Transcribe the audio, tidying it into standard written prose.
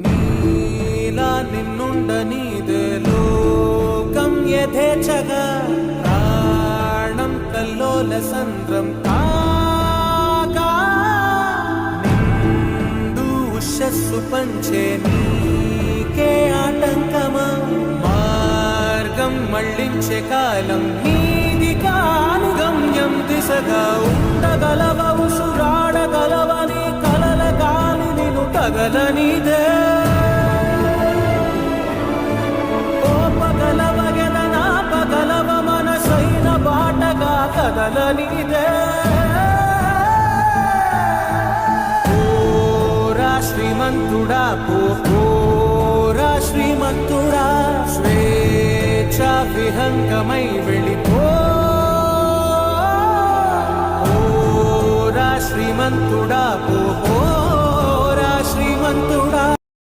నీలా నిన్నుండనీదే లోకం యథేచ్ఛగా ప్రాణం కల్లోల సంద్రం కాగా నిండు ఉషస్సు పంచే నీకే ఆటంకమా మార్గం మళ్ళించే కాలం నీది కాను గమ్యం దిశగా ఉండగలవ ఉసురాడగలవని కలల గాలి నిన్ను తగలనిదే ఓపగలవ ఎదనాపగలవ మనసైన బాటగా కదలనిదే ఓరా శ్రీమంతుడా పోరా శ్రీమంతుడా స్వేచ్ఛ విహంగమై వెళ్ళిపో ఓరా శ్రీమంతుడా పోరా శ్రీమంతుడా